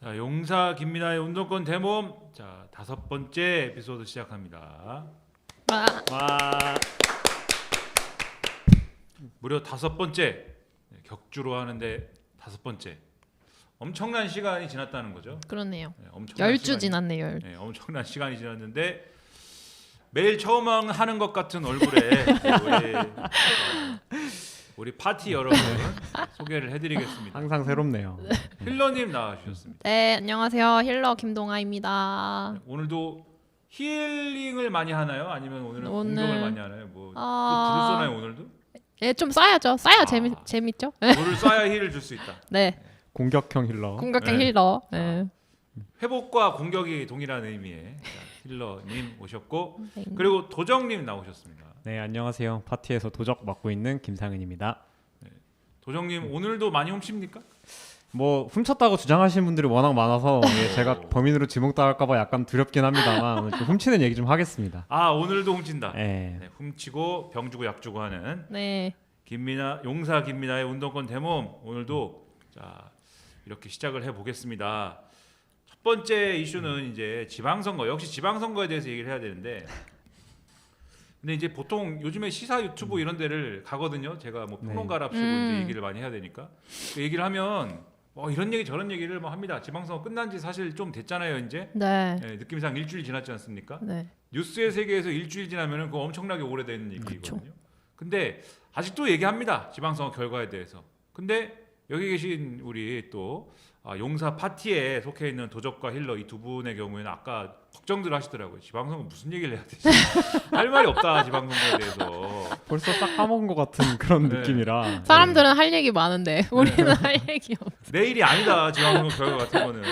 자, 용사 김민아의 운동권 대모험. 자, 5번째 에피소드 시작합니다. 와. 무려 5번째 격주로 하는데 5번째. 엄청난 시간이 지났다는 거죠. 그렇네요. 네, 엄청난 10주 지났네요. 네, 엄청난 시간이 지났는데 매일 처음 하는 것 같은 얼굴에 우리 파티 여러분 소개를 해드리겠습니다. 항상 새롭네요. 힐러님 나와주셨습니다. 네, 안녕하세요. 힐러 김동아입니다. 오늘도 힐링을 많이 하나요? 아니면 오늘은 공격을 많이 하나요? 뭐 불을 쏘나요 오늘도? 네, 좀 쏴야죠. 쏴야 아. 재밌죠? 불을 쏴야 힐을 줄 수 있다. 네, 공격형 힐러. 공격형 네. 힐러. 네. 회복과 공격이 동일한 의미의 힐러님 오셨고 네. 그리고 도정님 나오셨습니다. 네, 안녕하세요. 파티에서 도적 맡고 있는 김상은입니다. 도정님 오늘도 많이 훔칩니까? 뭐 훔쳤다고 주장하시는 분들이 워낙 많아서 제가 범인으로 지목당할까봐 약간 두렵긴 합니다만 오늘 좀 훔치는 얘기 좀 하겠습니다. 아 오늘도 훔친다. 네. 네, 훔치고 병 주고 약 주고 하는 네. 용사 김민아의 운동권 대모험 오늘도 자 이렇게 시작을 해보겠습니다. 첫 번째 이슈는 이제 지방선거. 역시 지방선거에 대해서 얘기를 해야 되는데 근데 이제 보통 요즘에 시사 유튜브 이런 데를 가거든요. 제가 뭐 평론가랍시고 이제 얘기를 많이 해야 되니까 그 얘기를 하면 이런 얘기 저런 얘기를 뭐 합니다. 지방선거 끝난 지 사실 좀 됐잖아요. 이제 네. 네, 느낌상 일주일 지났지 않습니까? 네. 뉴스의 세계에서 일주일 지나면은 그거 엄청나게 오래된 얘기거든요. 그쵸. 근데 아직도 얘기합니다. 지방선거 결과에 대해서. 근데 여기 계신 우리 또 용사 파티에 속해 있는 도적과 힐러 이 두 분의 경우에는 아까 걱정들 하시더라고요. 지방선거 무슨 얘기를 해야 되지? 할 말이 없다 지방선거에 대해서. 벌써 딱 까먹은 것 같은 그런 네. 느낌이라. 사람들은 할 얘기 많은데 우리는 할 얘기 없어. 내일이 아니다 지방선거 결과 같은 거는.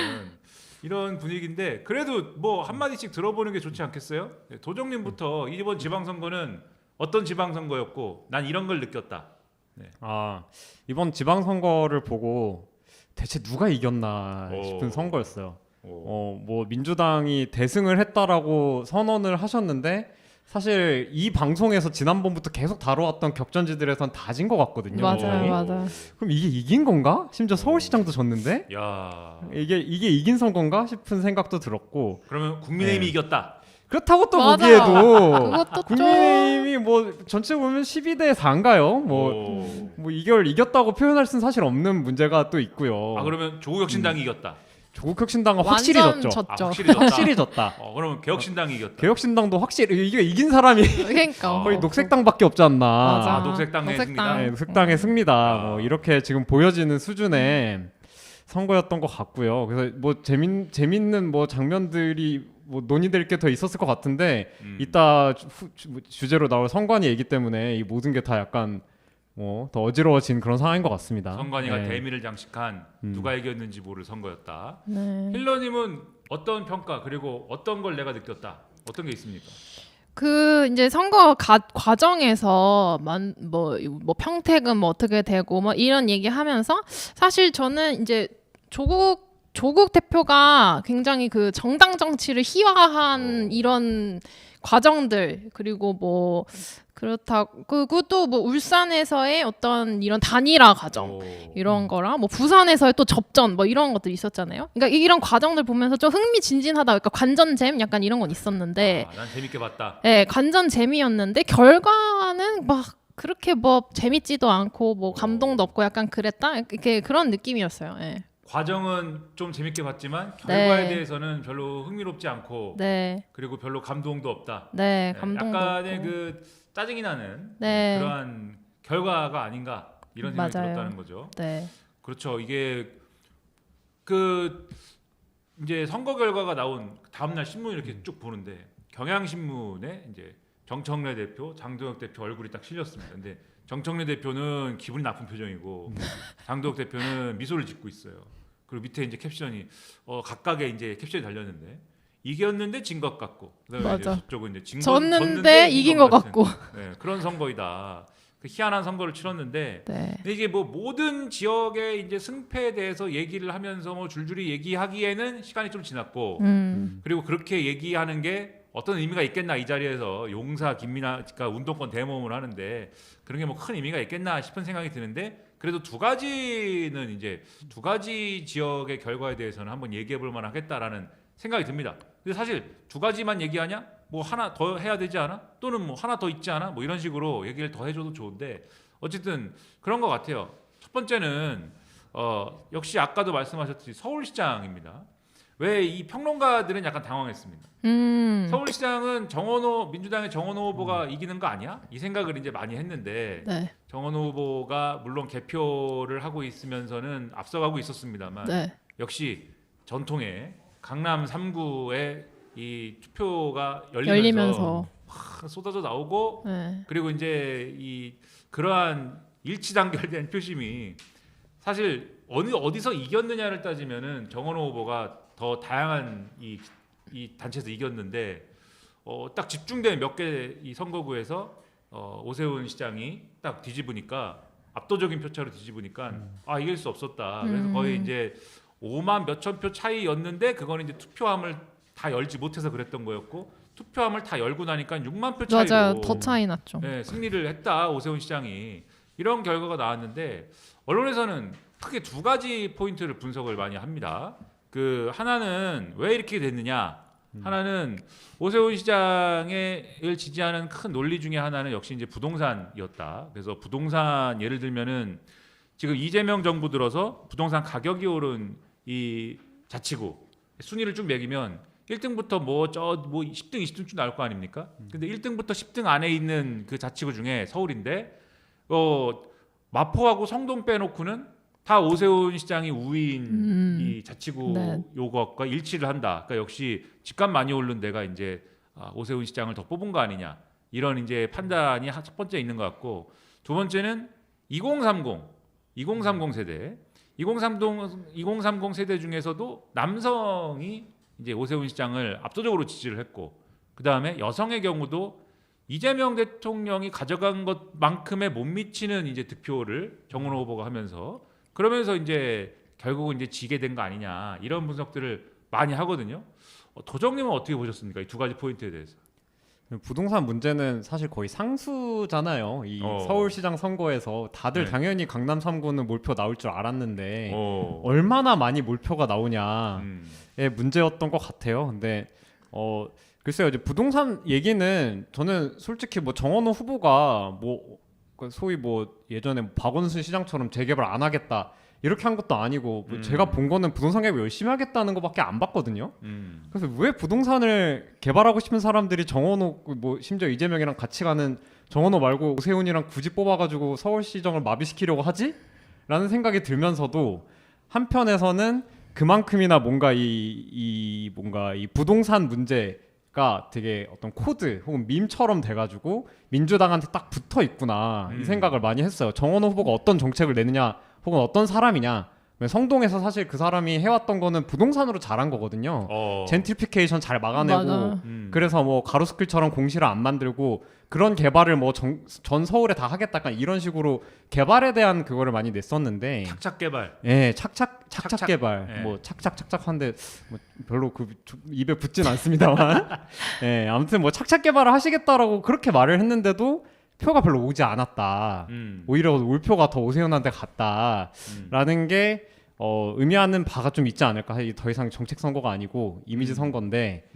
이런 분위기인데 그래도 뭐 한마디씩 들어보는 게 좋지 않겠어요? 네, 도정님부터 이번 지방선거는 어떤 지방선거였고 난 이런 걸 느꼈다. 이번 지방선거를 보고 대체 누가 이겼나 싶은 선거였어요. 뭐 민주당이 대승을 했다라고 선언을 하셨는데 사실 이 방송에서 지난번부터 계속 다뤄왔던 격전지들에선 다 진 것 같거든요. 맞아요. 그럼 이게 이긴 건가? 심지어 서울시장도 졌는데 야, 이게 이긴 선거인가 싶은 생각도 들었고 그러면 국민의힘이 네. 이겼다. 그렇다고 또 맞아요. 보기에도 그것도 국민의힘이 뭐 전체 보면 12대 4인가요? 뭐 이걸 이겼다고 표현할 수는 사실 없는 문제가 또 있고요. 그러면 조국혁신당이 이겼다. 조국혁신당은 확실히 완전 졌죠. 졌죠. 확실히 졌다. 확실히 졌다. 그러면 개혁신당이 이겼다. 개혁신당도 확실히 이게 이긴 사람이 그러니까 거의 녹색당밖에 없지 않나. 맞아. 녹색당의 승리다? 네, 녹색당의 승리다. 뭐 이렇게 지금 보여지는 수준의 선거였던 것 같고요. 그래서 뭐 재밌는 뭐 장면들이 뭐 논의될 게 더 있었을 것 같은데 이따 주제로 나올 선관위 얘기 때문에 이 모든 게 다 약간 뭐 더 어지러워진 그런 상황인 것 같습니다. 선관위가 네. 대미를 장식한 누가 이겼는지 모를 선거였다. 네. 힐러님은 어떤 평가 그리고 어떤 걸 내가 느꼈다. 어떤 게 있습니까? 그 이제 선거 과정에서 뭐 평택은 뭐 어떻게 되고 뭐 이런 얘기하면서 사실 저는 이제 조국 대표가 굉장히 그 정당 정치를 희화한 이런 과정들 그리고 뭐 그렇다고 그것도 뭐 울산에서의 어떤 이런 단일화 과정 이런 거랑 뭐 부산에서의 또 접전 뭐 이런 것들이 있었잖아요. 그러니까 이런 과정들 보면서 좀 흥미진진하다. 그러니까 관전잼 약간 이런 건 있었는데 난 재밌게 봤다. 네, 관전잼이었는데 결과는 막 그렇게 뭐 재밌지도 않고 뭐 감동도 없고 약간 그랬다. 이렇게 그런 느낌이었어요. 네. 과정은 좀 재밌게 봤지만 결과에 네. 대해서는 별로 흥미롭지 않고 네. 그리고 별로 감동도 없다. 네, 네, 감동도 약간의 없고. 그 짜증이 나는 네. 그러한 결과가 아닌가 이런 생각이 맞아요. 들었다는 거죠. 네. 그렇죠. 이게 그 이제 선거 결과가 나온 다음 날 신문 이렇게 쭉 보는데 경향신문에 이제 정청래 대표, 장동혁 대표 얼굴이 딱 실렸습니다. 근데 정청래 대표는 기분이 나쁜 표정이고 장동혁 대표는 미소를 짓고 있어요. 그리고 밑에 이제 캡션이 각각의 이제 캡션이 달렸는데 이겼는데 진 것 같고 그다음에 이제 맞아. 저쪽은 이제 졌는데 이긴 것 같고. 네, 그런 선거이다. 그 희한한 선거를 치렀는데 네. 근데 이게 뭐 모든 지역의 이제 승패에 대해서 얘기를 하면서 뭐 줄줄이 얘기하기에는 시간이 좀 지났고 그리고 그렇게 얘기하는 게 어떤 의미가 있겠나 이 자리에서 용사 김민아가 운동권 대모험을 하는데 그런 게 뭐 큰 의미가 있겠나 싶은 생각이 드는데 그래도 두 가지는 이제 두 가지 지역의 결과에 대해서는 한번 얘기해 볼 만하겠다라는 생각이 듭니다. 근데 사실 두 가지만 얘기하냐? 뭐 하나 더 해야 되지 않아? 또는 뭐 하나 더 있지 않아? 뭐 이런 식으로 얘기를 더 해줘도 좋은데 어쨌든 그런 것 같아요. 첫 번째는 역시 아까도 말씀하셨듯이 서울시장입니다. 왜 이 평론가들은 약간 당황했습니다. 서울시장은 민주당의 정원호 후보가 이기는 거 아니야? 이 생각을 이제 많이 했는데 네. 정원호 후보가 물론 개표를 하고 있으면서는 앞서가고 있었습니다만 네. 역시 전통의 강남 3구의 이 투표가 열리면서 확 쏟아져 나오고 네. 그리고 이제 이 그러한 일치단결된 표심이 사실 어디서 이겼느냐를 따지면은 정원호 후보가 더 다양한 이 단체에서 이겼는데 딱 집중된 몇 개 이 선거구에서 오세훈 시장이 딱 뒤집으니까 압도적인 표차로 뒤집으니까 이길 수 없었다. 그래서 거의 이제 5만 몇천 표 차이였는데 그거는 이제 투표함을 다 열지 못해서 그랬던 거였고 투표함을 다 열고 나니까 6만 표 차이로 맞아요. 더 차이 났죠. 네, 승리를 했다 오세훈 시장이 이런 결과가 나왔는데 언론에서는 크게 두 가지 포인트를 분석을 많이 합니다. 그 하나는 왜 이렇게 됐느냐? 하나는 오세훈 시장을 지지하는 큰 논리 중에 하나는 역시 이제 부동산이었다. 그래서 부동산 예를 들면은 지금 이재명 정부 들어서 부동산 가격이 오른 이 자치구 순위를 쭉 매기면 1등부터 뭐 10등, 20등 쭉 나올 거 아닙니까? 근데 1등부터 10등 안에 있는 그 자치구 중에 서울인데 마포하고 성동 빼놓고는 다 오세훈 시장이 우위인 이 자치구 네. 요것과 일치를 한다. 그러니까 역시 집값 많이 오른 데가 이제 오세훈 시장을 더 뽑은 거 아니냐 이런 이제 판단이 첫 번째 있는 것 같고 두 번째는 2030 세대 2030 세대 중에서도 남성이 이제 오세훈 시장을 압도적으로 지지를 했고 그 다음에 여성의 경우도 이재명 대통령이 가져간 것만큼의 못 미치는 이제 득표를 정원호 후보가 하면서 그러면서 이제 결국은 이제 지게 된 거 아니냐 이런 분석들을 많이 하거든요. 도정님은 어떻게 보셨습니까? 이 두 가지 포인트에 대해서. 부동산 문제는 사실 거의 상수잖아요. 이 서울시장 선거에서 다들 네. 당연히 강남 3구는 몰표 나올 줄 알았는데 얼마나 많이 몰표가 나오냐의 문제였던 것 같아요. 근데 글쎄요, 이제 부동산 얘기는 저는 솔직히 뭐 정원호 후보가 뭐 소위 뭐 예전에 박원순 시장처럼 재개발 안 하겠다 이렇게 한 것도 아니고 뭐 제가 본 거는 부동산 개발 열심히 하겠다는 것밖에 안 봤거든요. 그래서 왜 부동산을 개발하고 싶은 사람들이 정원호 뭐 심지어 이재명이랑 같이 가는 정원호 말고 오세훈이랑 굳이 뽑아가지고 서울시정을 마비시키려고 하지? 라는 생각이 들면서도 한편에서는 그만큼이나 뭔가 이 부동산 문제가 되게 어떤 코드 혹은 밈처럼 돼가지고 민주당한테 딱 붙어 있구나 이 생각을 많이 했어요. 정원호 후보가 어떤 정책을 내느냐 혹은 어떤 사람이냐. 성동에서 사실 그 사람이 해왔던 거는 부동산으로 잘한 거거든요. 젠트리피케이션 잘 막아내고 맞아. 그래서 뭐 가로수길처럼 공시를 안 만들고 그런 개발을 뭐 전 서울에 다 하겠다 약간 이런 식으로 개발에 대한 그거를 많이 냈었는데 착착 개발. 예, 착착 개발. 예. 뭐 착착한데 뭐 별로 그 입에 붙진 않습니다만. 예, 아무튼 뭐 착착 개발을 하시겠다라고 그렇게 말을 했는데도 표가 별로 오지 않았다. 오히려 울표가 더 오세훈한테 갔다라는 게 의미하는 바가 좀 있지 않을까. 더 이상 정책 선거가 아니고 이미지 선거인데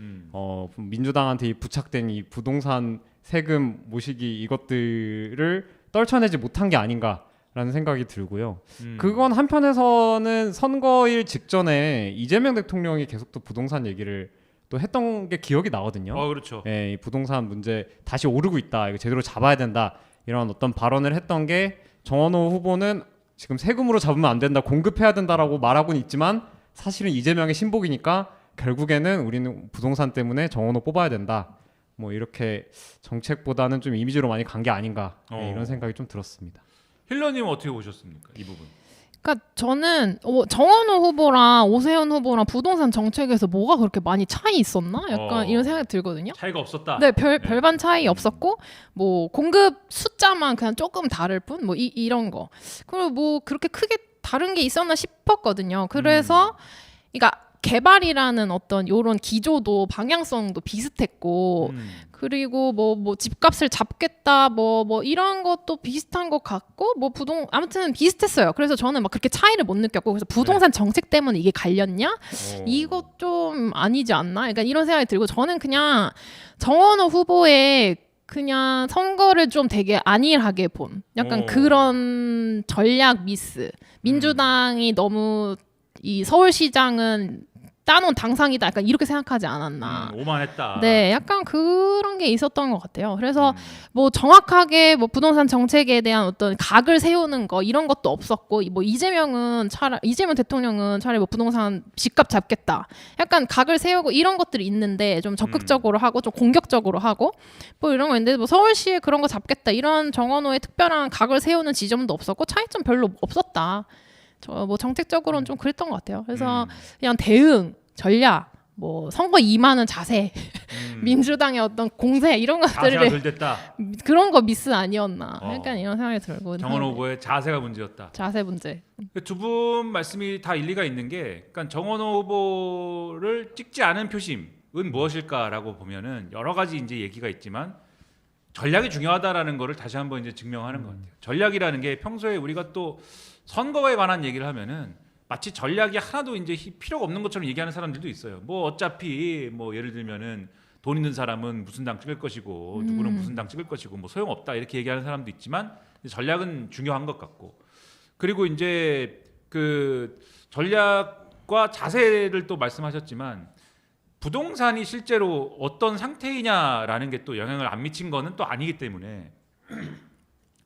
민주당한테 이 부착된 이 부동산 세금 모시기 이것들을 떨쳐내지 못한 게 아닌가라는 생각이 들고요. 그건 한편에서는 선거일 직전에 이재명 대통령이 계속 또 부동산 얘기를 또 했던 게 기억이 나거든요. 그렇죠. 이 부동산 문제 다시 오르고 있다. 이거 제대로 잡아야 된다. 이런 어떤 발언을 했던 게 정원호 후보는 지금 세금으로 잡으면 안 된다. 공급해야 된다라고 말하고는 있지만 사실은 이재명의 신복이니까 결국에는 우리는 부동산 때문에 정원호 뽑아야 된다. 뭐 이렇게 정책보다는 좀 이미지로 많이 간 게 아닌가 이런 생각이 좀 들었습니다. 힐러님은 어떻게 보셨습니까? 이 부분. 그러니까 저는 정원호 후보랑 오세훈 후보랑 부동산 정책에서 뭐가 그렇게 많이 차이 있었나? 약간 이런 생각이 들거든요. 차이가 없었다. 네, 별반 차이 없었고 뭐 공급 숫자만 그냥 조금 다를 뿐 뭐 이런 거. 그리고 뭐 그렇게 크게 다른 게 있었나 싶었거든요. 그래서 그러니까 개발이라는 어떤 요런 기조도 방향성도 비슷했고 그리고 뭐 집값을 잡겠다 뭐 이런 것도 비슷한 것 같고 뭐 아무튼 비슷했어요. 그래서 저는 막 그렇게 차이를 못 느꼈고 그래서 부동산 정책 때문에 이게 갈렸냐? 이것 좀 아니지 않나? 그러니까 이런 생각이 들고 저는 그냥 정원호 후보의 그냥 선거를 좀 되게 안일하게 본 약간 그런 전략 미스. 민주당이 너무 이 서울시장은 따놓은 당상이다. 약간 이렇게 생각하지 않았나. 오만했다. 네, 약간 그런 게 있었던 것 같아요. 그래서 뭐 정확하게 뭐 부동산 정책에 대한 어떤 각을 세우는 거 이런 것도 없었고, 뭐 이재명 대통령은 차라리 뭐 부동산 집값 잡겠다. 약간 각을 세우고 이런 것들이 있는데 좀 적극적으로 하고 좀 공격적으로 하고 뭐 이런 거 있는데 뭐 서울시에 그런 거 잡겠다 이런 정원호의 특별한 각을 세우는 지점도 없었고 차이점 별로 없었다. 뭐 정책적으로는 좀 그랬던 것 같아요. 그래서 그냥 대응, 전략, 뭐 선거 임하는 자세, 민주당의 어떤 공세 이런 자세가 것들을 덜 됐다. 그런 거 미스 아니었나. 약간 이런 생각이 들고. 정원호 후보의 자세가 문제였다. 자세 문제. 두 분 말씀이 다 일리가 있는 게, 그러니까 정원호 후보를 찍지 않은 표심은 무엇일까라고 보면은 여러 가지 이제 얘기가 있지만 전략이 중요하다라는 거를 다시 한번 이제 증명하는 것 같아요. 전략이라는 게 평소에 우리가 또 선거에 관한 얘기를 하면은 마치 전략이 하나도 이제 필요가 없는 것처럼 얘기하는 사람들도 있어요. 뭐 어차피 뭐 예를 들면은 돈 있는 사람은 무슨 당 찍을 것이고 누구는 무슨 당 찍을 것이고 뭐 소용없다 이렇게 얘기하는 사람도 있지만 전략은 중요한 것 같고, 그리고 이제 그 전략과 자세를 또 말씀하셨지만 부동산이 실제로 어떤 상태이냐라는 게 또 영향을 안 미친 거는 또 아니기 때문에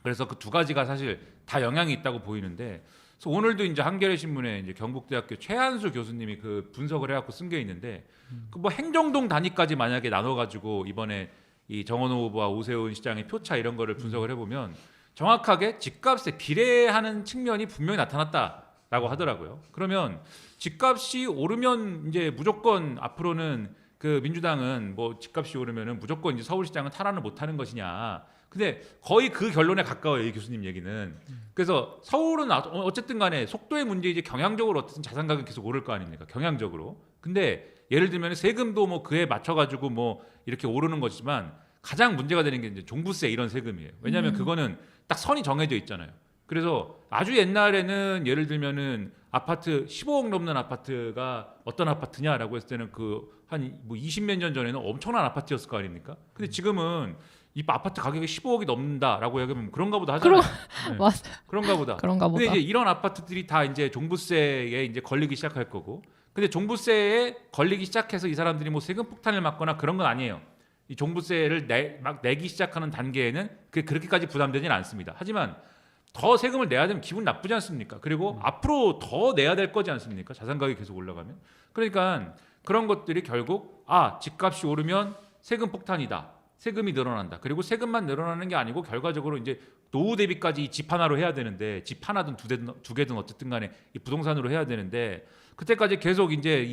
그래서 그 두 가지가 사실 다 영향이 있다고 보이는데, 그래서 오늘도 이제 한겨레 신문에 이제 경북대학교 최한수 교수님이 그 분석을 해갖고 쓴 게 있는데, 그 뭐 행정동 단위까지 만약에 나눠가지고 이번에 이 정원호 후보와 오세훈 시장의 표차 이런 거를 분석을 해보면 정확하게 집값에 비례하는 측면이 분명히 나타났다라고 하더라고요. 그러면 집값이 오르면 이제 무조건 앞으로는 그 민주당은 뭐 집값이 오르면은 무조건 이제 서울시장은 탈환을 못하는 것이냐. 근데 거의 그 결론에 가까워요, 이 교수님 얘기는. 그래서 서울은 어쨌든 간에 속도의 문제이지 경향적으로 어쨌든 자산 가격이 계속 오를 거 아닙니까? 경향적으로. 근데 예를 들면 세금도 뭐 그에 맞춰가지고 뭐 이렇게 오르는 거지만 가장 문제가 되는 게 이제 종부세 이런 세금이에요. 왜냐하면 그거는 딱 선이 정해져 있잖아요. 그래서 아주 옛날에는 예를 들면은 아파트 15억 넘는 아파트가 어떤 아파트냐라고 했을 때는 그 한 뭐 20몇 년 전에는 엄청난 아파트였을 거 아닙니까? 근데 지금은 이 아파트 가격이 15억이 넘는다라고 얘기하면 그런가 보다 하잖아요. 맞아. 그런가 보다. 그런가 보다. 근데 이제 이런 아파트들이 다 이제 종부세에 이제 걸리기 시작할 거고, 근데 종부세에 걸리기 시작해서 이 사람들이 뭐 세금 폭탄을 맞거나 그런 건 아니에요. 이 종부세를 막 내기 시작하는 단계에는 그렇게까지 부담되지는 않습니다. 하지만 더 세금을 내야 되면 기분 나쁘지 않습니까? 그리고 앞으로 더 내야 될 거지 않습니까? 자산 가격이 계속 올라가면. 그러니까 그런 것들이 결국 집값이 오르면 세금 폭탄이다. 세금이 늘어난다. 그리고 세금만 늘어나는 게 아니고 결과적으로 이제 노후 대비까지 이 집 하나로 해야 되는데, 집 하나든 두 개든 어쨌든 간에 이 부동산으로 해야 되는데, 그때까지 계속 이제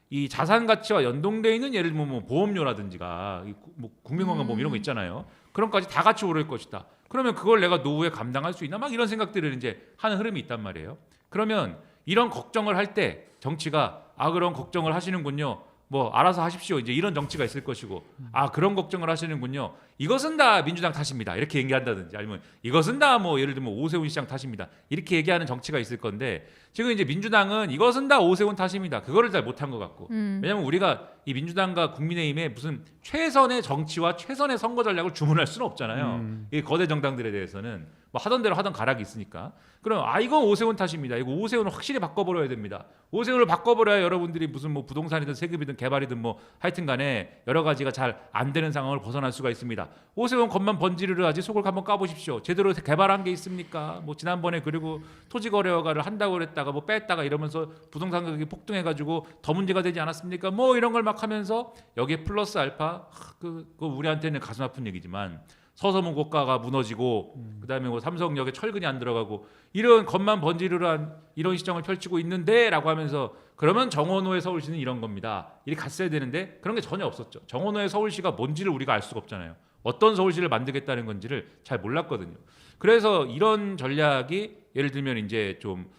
이 자산 가치와 연동돼 있는 예를 들면 뭐 보험료라든지가 뭐 국민건강보험 이런 거 있잖아요. 그런 까지 다 같이 오를 것이다. 그러면 그걸 내가 노후에 감당할 수 있나? 막 이런 생각들을 이제 하는 흐름이 있단 말이에요. 그러면 이런 걱정을 할 때 정치가 그런 걱정을 하시는군요. 뭐 알아서 하십시오. 이제 이런 정치가 있을 것이고, 그런 걱정을 하시는군요. 이것은 다 민주당 탓입니다. 이렇게 얘기한다든지, 아니면 이것은 다 뭐 예를 들면 오세훈 시장 탓입니다. 이렇게 얘기하는 정치가 있을 건데, 지금 이제 민주당은 이것은 다 오세훈 탓입니다. 그거를 잘 못한 것 같고, 왜냐하면 우리가 이 민주당과 국민의힘에 무슨 최선의 정치와 최선의 선거 전략을 주문할 수는 없잖아요. 이 거대 정당들에 대해서는 뭐 하던 대로 하던 가락이 있으니까. 그럼 이건 오세훈 탓입니다. 이거 오세훈을 확실히 바꿔버려야 됩니다. 오세훈을 바꿔버려야 여러분들이 무슨 뭐 부동산이든 세금이든 개발이든 뭐 하여튼간에 여러 가지가 잘 안 되는 상황을 벗어날 수가 있습니다. 오세훈 겉만 번지르르 하지 속을 한번 까보십시오. 제대로 개발한 게 있습니까? 뭐 지난번에 그리고 토지거래허가를 한다고 그랬다가 뭐 뺐다가 이러면서 부동산 가격이 폭등해가지고 더 문제가 되지 않았습니까? 뭐 이런 걸 막 하면서 여기에 플러스 알파 그 우리한테는 가슴 아픈 얘기지만 서서문 고가가 무너지고 그다음에 뭐 삼성역에 철근이 안 들어가고 이런 겉만 번지르르한 이런 시장을 펼치고 있는데라고 하면서, 그러면 정원호의 서울시는 이런 겁니다. 이렇게 갔어야 되는데 그런 게 전혀 없었죠. 정원호의 서울시가 뭔지를 우리가 알 수가 없잖아요. 어떤 서울시를 만들겠다는 건지를 잘 몰랐거든요. 그래서 이런 전략이 예를 들면 이제 좀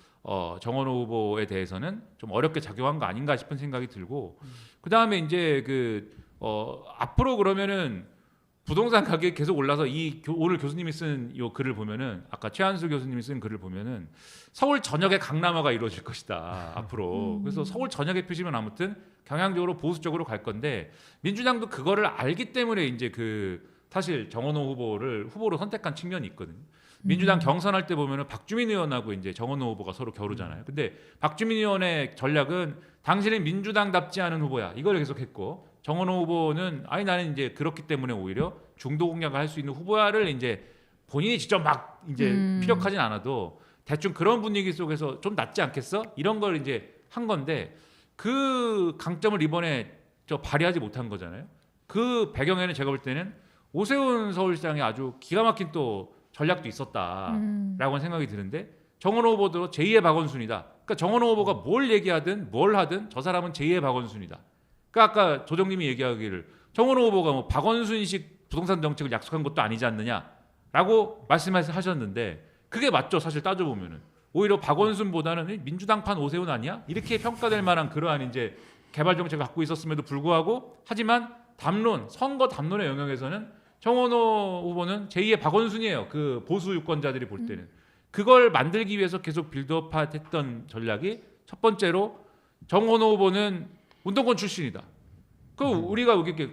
정원호 후보에 대해서는 좀 어렵게 작용한 거 아닌가 싶은 생각이 들고 그 다음에 이제 앞으로 그러면은 부동산 가격이 계속 올라서 오늘 교수님이 쓴 이 글을 보면은 아까 최한수 교수님이 쓴 글을 보면은 서울 전역에 강남화가 이루어질 것이다 앞으로. 그래서 서울 전역에 표시면 아무튼 경향적으로 보수 쪽으로 갈 건데 민주당도 그거를 알기 때문에 이제 사실 정원호 후보로 선택한 측면이 있거든요. 민주당 경선할 때 보면은 박주민 의원하고 이제 정원호 후보가 서로 겨루잖아요. 근데 박주민 의원의 전략은 당신은 민주당답지 않은 후보야. 이걸 계속했고 정원호 후보는 나는 이제 그렇기 때문에 오히려 중도 공략을 할 수 있는 후보야를 이제 본인이 직접 막 이제 피력하진 않아도 대충 그런 분위기 속에서 좀 낫지 않겠어? 이런 걸 이제 한 건데 그 강점을 이번에 발휘하지 못한 거잖아요. 그 배경에는 제가 볼 때는 오세훈 서울시장이 아주 기가 막힌 또 전략도 있었다라고 생각이 드는데 정원호 후보도 제2의 박원순이다. 그러니까 정원호 후보가 뭘 얘기하든 뭘 하든 저 사람은 제2의 박원순이다. 그러니까 아까 조정님이 얘기하기를 정원호 후보가 뭐 박원순식 부동산 정책을 약속한 것도 아니지 않느냐라고 말씀하셨는데 그게 맞죠. 사실 따져보면은 오히려 박원순보다는 민주당판 오세훈 아니야? 이렇게 평가될 만한 그러한 이제 개발 정책을 갖고 있었음에도 불구하고 하지만 선거 담론의 영역에서는 정원호 후보는 제2의 박원순이에요. 그 보수 유권자들이 볼 때는 그걸 만들기 위해서 계속 빌드업했던 전략이 첫 번째로 정원호 후보는 운동권 출신이다. 우리가 얘기해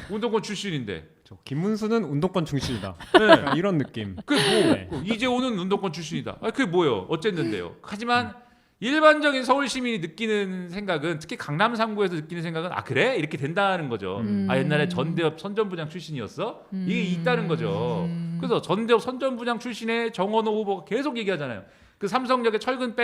운동권 출신인데 김문수는 운동권 중심이다. 네. 이런 느낌. 네. 이재호는 운동권 출신이다. 그게 뭐예요? 어쨌는데요. 하지만 일반적인 서울 시민이 느끼는 생각은 특히 강남 3구에서 느끼는 생각은 그래? 이렇게 된다는 거죠. 옛날에 전대협 선전부장 출신이었어? 이게 있다는 거죠. 그래서 전대협 선전부장 출신의 정원호 후보가 계속 얘기하잖아요. 그 삼성역에 철근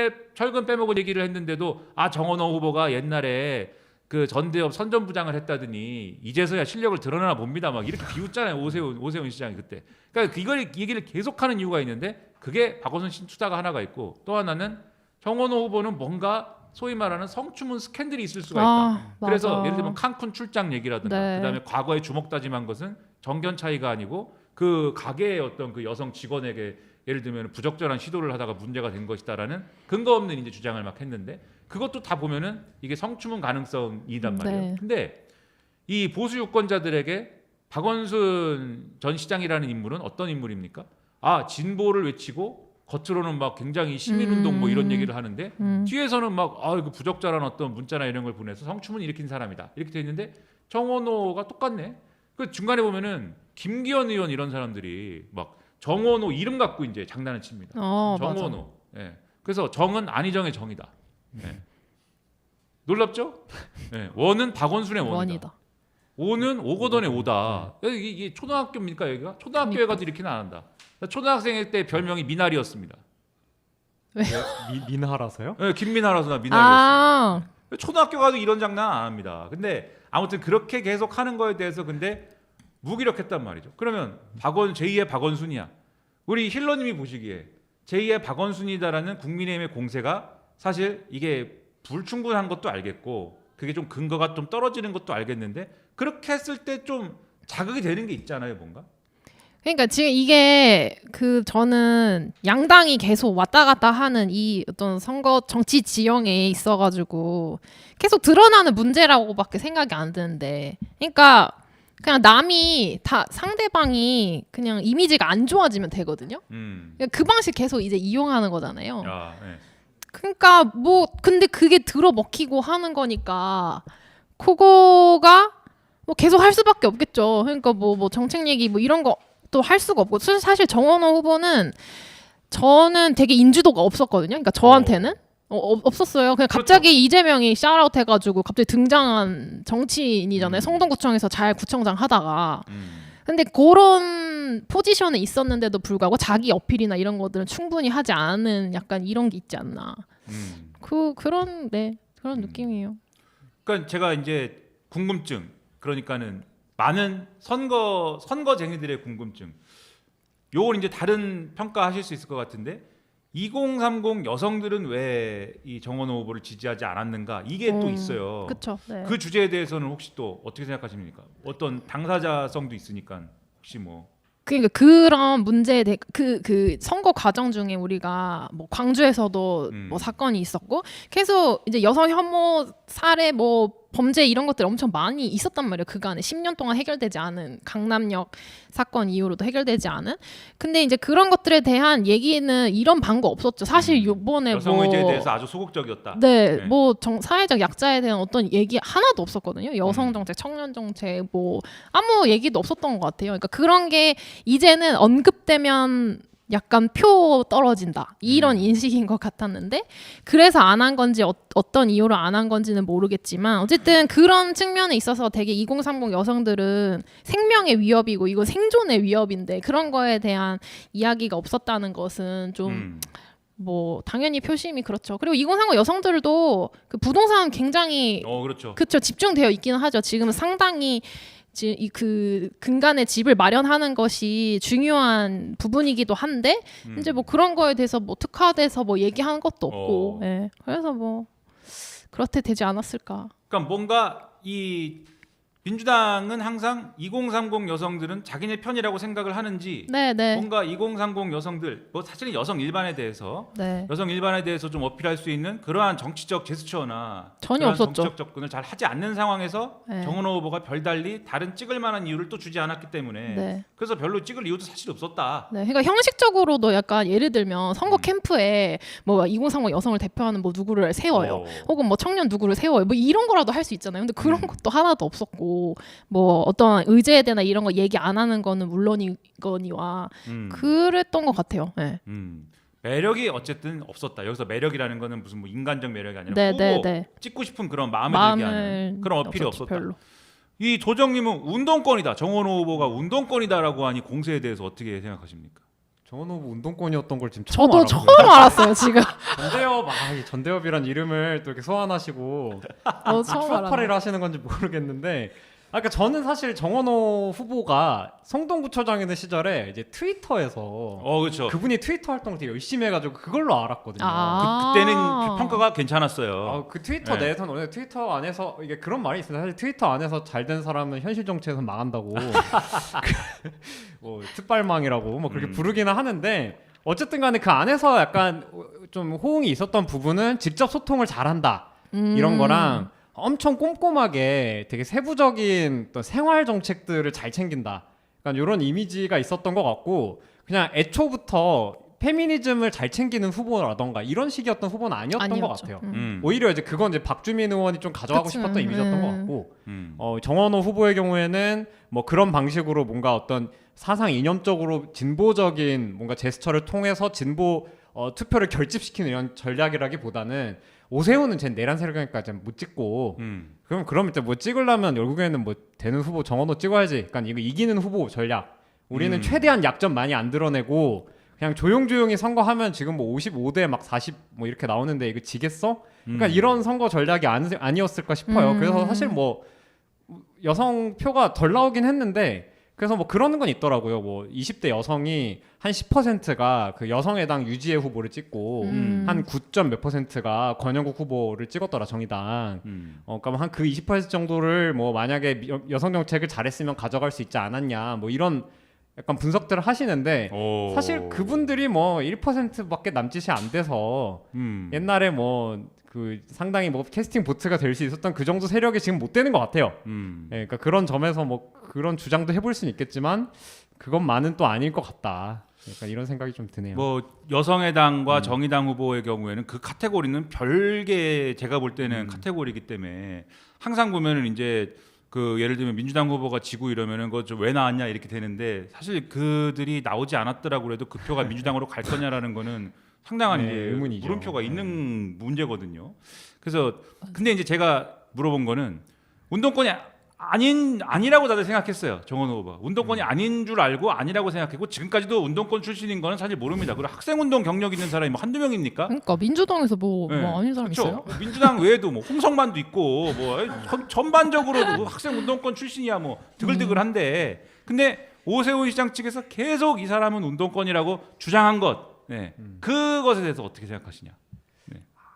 빼먹은 얘기를 했는데도 정원호 후보가 옛날에 그 전대협 선전부장을 했다더니 이제서야 실력을 드러내나 봅니다. 막 이렇게 비웃잖아요. 오세훈 시장이 그때. 그러니까 이걸 얘기를 계속하는 이유가 있는데 그게 박원순 신투자가 하나가 있고 또 하나는 정원호 후보는 뭔가 소위 말하는 성추문 스캔들이 있을 수가 있다. 그래서 맞아. 예를 들면 칸쿤 출장 얘기라든가 네. 그다음에 과거에 주먹다짐한 것은 정견 차이가 아니고 그 가게의 어떤 그 여성 직원에게 예를 들면 부적절한 시도를 하다가 문제가 된 것이다라는 근거 없는 이제 주장을 막 했는데 그것도 다 보면은 이게 성추문 가능성이란 말이에요. 네. 근데 이 보수 유권자들에게 박원순 전 시장이라는 인물은 어떤 인물입니까? 진보를 외치고 겉으로는 막 굉장히 시민운동 뭐 이런 얘기를 하는데 뒤에서는 막 이거 부적절한 어떤 문자나 이런 걸 보내서 성추문 일으킨 사람이다 이렇게 돼 있는데 정원호가 똑같네. 그 중간에 보면은 김기현 의원 이런 사람들이 막 정원호 이름 갖고 이제 장난을 칩니다. 정원호. 예. 그래서 정은 안희정의 정이다. 예. 놀랍죠? 예. 원은 박원순의 원이다. 오는 오거돈의 오다. 이게 초등학교입니까 여기가? 초등학교에 가도 이렇게는 안 한다. 초등학생 때 별명이 미나리였습니다. 민하라서요? 네, 김민하라서 나 미나리였어요. 초등학교 가도 이런 장난 안 합니다. 근데 아무튼 그렇게 계속 하는 거에 대해서 근데 무기력했단 말이죠. 그러면 제2의 박원순이야. 우리 힐러님이 보시기에 제2의 박원순이다라는 국민의힘의 공세가 사실 이게 불충분한 것도 알겠고 그게 좀 근거가 좀 떨어지는 것도 알겠는데 그렇게 했을 때 좀 자극이 되는 게 있잖아요, 뭔가. 그러니까 지금 이게 저는 양당이 계속 왔다 갔다 하는 이 어떤 선거 정치 지형에 있어가지고 계속 드러나는 문제라고밖에 생각이 안 드는데, 그러니까 그냥 상대방이 그냥 이미지가 안 좋아지면 되거든요. 그러니까 그 방식 계속 이제 이용하는 거잖아요. 네. 그러니까 근데 그게 들어먹히고 하는 거니까 그거가 계속 할 수밖에 없겠죠. 그러니까 정책 얘기 이런 거 또 할 수가 없고 사실 정원호 후보는 저는 되게 인지도가 없었거든요. 그러니까 저한테는 없었어요. 그냥 갑자기 그렇죠. 이재명이 샤라웃 해가지고 갑자기 등장한 정치인이잖아요. 성동구청에서 잘 구청장 하다가. 근데 그런 포지션에 있었는데도 불구하고 자기 어필이나 이런 것들은 충분히 하지 않은 약간 이런 게 있지 않나. 그런 느낌이에요. 그러니까 제가 이제 궁금증, 그러니까는 많은 선거쟁이들의 궁금증. 요걸 이제 다른 평가하실 수 있을 것 같은데 2030 여성들은 왜 이 정원호 후보를 지지하지 않았는가 이게 또 있어요. 그쵸, 네. 그 주제에 대해서는 혹시 또 어떻게 생각하십니까? 어떤 당사자성도 있으니까 혹시 그러니까 그런 문제에 대해 그 선거 과정 중에 우리가 뭐 광주에서도 뭐 사건이 있었고 계속 이제 여성 혐오 사례 뭐 범죄 이런 것들이 엄청 많이 있었단 말이에요. 그간에 10년 동안 해결되지 않은 강남역 사건 이후로도 해결되지 않은. 근데 이제 그런 것들에 대한 얘기는 이런 방법 없었죠. 사실 요번에 여성 뭐 의제에 대해서 아주 소극적이었다. 네, 네. 뭐 사회적 약자에 대한 어떤 얘기 하나도 없었거든요. 여성 정책, 청년 정책, 뭐 아무 얘기도 없었던 것 같아요. 그러니까 그런 게 이제는 언급되면 약간 표 떨어진다 이런 인식인 것 같았는데 그래서 안 한 건지 어떤 이유로 안 한 건지는 모르겠지만 어쨌든 그런 측면에 있어서 되게 2030 여성들은 생명의 위협이고 이거 생존의 위협인데 그런 거에 대한 이야기가 없었다는 것은 좀 뭐 당연히 표심이 그렇죠. 그리고 2030 여성들도 그 부동산 굉장히 그렇죠. 그쵸 집중되어 있기는 하죠. 지금은 상당히 그 근간에 집을 마련하는 것이 중요한 부분이기도 한데 이제 뭐 그런 거에 대해서 뭐 특화돼서 뭐 얘기하는 것도 없고, 예. 그래서 뭐 그렇게 되지 않았을까. 그러니까 뭔가 이 민주당은 항상 2030 여성들은 자기네 편이라고 생각을 하는지 네, 네, 뭔가 2030 여성들 뭐 사실은 여성 일반에 대해서 네. 여성 일반에 대해서 좀 어필할 수 있는 그러한 정치적 제스처나 전혀 그러한 없었죠. 정치적 접근을 잘 하지 않는 상황에서 네. 정은호 후보가 별달리 다른 찍을 만한 이유를 또 주지 않았기 때문에 네. 그래서 별로 찍을 이유도 사실 없었다. 네, 그러니까 형식적으로도 약간 예를 들면 선거 캠프에 뭐 2030 여성을 대표하는 뭐 누구를 세워요. 혹은 뭐 청년 누구를 세워요. 뭐 이런 거라도 할 수 있잖아요. 근데 그런 것도 하나도 없었고 뭐 어떤 의제에 대한 이런 거 얘기 안 하는 거는 물론이거니와 그랬던 것 같아요. 네. 매력이 어쨌든 없었다. 여기서 매력이라는 거는 무슨 뭐 인간적 매력이 아니라 네, 후보 네, 네. 찍고 싶은 그런 마음을 들게 하는 그런 어필이 없었죠, 없었다. 별로. 이 조정님은 운동권이다. 정원호 후보가 운동권이다라고 하니 공세에 대해서 어떻게 생각하십니까? 정원호 후보 운동권이었던 걸 지금 처음 저도 알았고요. 처음 알았어요 지금. 전대협, 이 전대협이란 이름을 또 이렇게 소환하시고 저도 처음 추억 알았네. 팔이를 하시는 건지 모르겠는데, 그러니까 저는 사실 정원호 후보가 성동구청장 있는 시절에 이제 트위터에서 그렇죠. 그분이 트위터 활동을 되게 열심히 해가지고 그걸로 알았거든요. 그때는 평가가 괜찮았어요. 그 트위터 네. 내에서는 원래 트위터 안에서 이게 그런 말이 있습니다. 사실 트위터 안에서 잘 된 사람은 현실 정치에서 망한다고, 뭐 특발망이라고 뭐 그렇게 부르기는 하는데, 어쨌든간에 그 안에서 약간 좀 호응이 있었던 부분은 직접 소통을 잘한다 이런 거랑 엄청 꼼꼼하게 되게 세부적인 또 생활 정책들을 잘 챙긴다. 그러니까 이런 이미지가 있었던 것 같고, 그냥 애초부터 페미니즘을 잘 챙기는 후보라던가 이런 식이었던 후보는 아니었던 것 아니었죠. 같아요. 음. 오히려 이제 그건 이제 박주민 의원이 좀 가져가고 그치. 싶었던 이미지였던 것 같고, 음. 정원호 후보의 경우에는 뭐 그런 방식으로 뭔가 어떤 사상 이념적으로 진보적인 뭔가 제스처를 통해서 진보 투표를 결집시키는 이런 전략이라기보다는, 오세훈은 제 내란 세력이니까 못 찍고, 그럼 이제 뭐 찍으려면 결국에는 뭐 되는 후보 정원호 찍어야지. 그러니까 이거 이기는 후보 전략. 우리는 최대한 약점 많이 안 드러내고 그냥 조용조용히 선거하면 지금 뭐 55대 막 40 뭐 이렇게 나오는데 이거 지겠어? 그러니까 이런 선거 전략이 아니었을까 싶어요. 그래서 사실 뭐 여성 표가 덜 나오긴 했는데, 그래서 뭐 그런 건 있더라고요. 뭐 20대 여성이 한 10%가 그 여성의당 유지혜 후보를 찍고 한 9점 몇 %가 권영국 후보를 찍었더라, 정의당. 그러니까 한 그 20% 정도를 뭐 만약에 여성 정책을 잘했으면 가져갈 수 있지 않았냐, 뭐 이런 약간 분석들을 하시는데, 사실 그분들이 뭐 1%밖에 남짓이 안 돼서 옛날에 뭐 그 상당히 뭐 캐스팅 보트가 될 수 있었던 그 정도 세력이 지금 못 되는 것 같아요. 그러니까 그런 점에서 뭐 그런 주장도 해볼 수는 있겠지만 그것만은 또 아닐 것 같다. 약간 이런 생각이 좀 드네요. 뭐 여성의당과 정의당 후보의 경우에는 그 카테고리는 별개, 제가 볼 때는 카테고리이기 때문에 항상 보면은 이제 그 예를 들면 민주당 후보가 지고 이러면은 그거 좀 왜 나왔냐 이렇게 되는데, 사실 그들이 나오지 않았더라고 해도 그 표가 민주당으로 갈 거냐라는 거는 상당한 네, 이제 의문이죠. 물음표가 있는 문제거든요. 그래서 근데 이제 제가 물어본 거는 운동권이 아니라고 다들 생각했어요. 정원호 후보가 운동권이 아닌 줄 알고 아니라고 생각했고, 지금까지도 운동권 출신인 거는 사실 모릅니다. 그리고 학생운동 경력 있는 사람이 뭐 한두 명입니까? 그러니까 민주당에서 뭐 아닌 사람 그렇죠. 있어요? 민주당 외에도 뭐 홍성만도 있고 뭐 전반적으로 학생운동권 출신이야 뭐 드글드글한데, 근데 오세훈 시장 측에서 계속 이 사람은 운동권이라고 주장한 것, 그것에 대해서 어떻게 생각하시냐?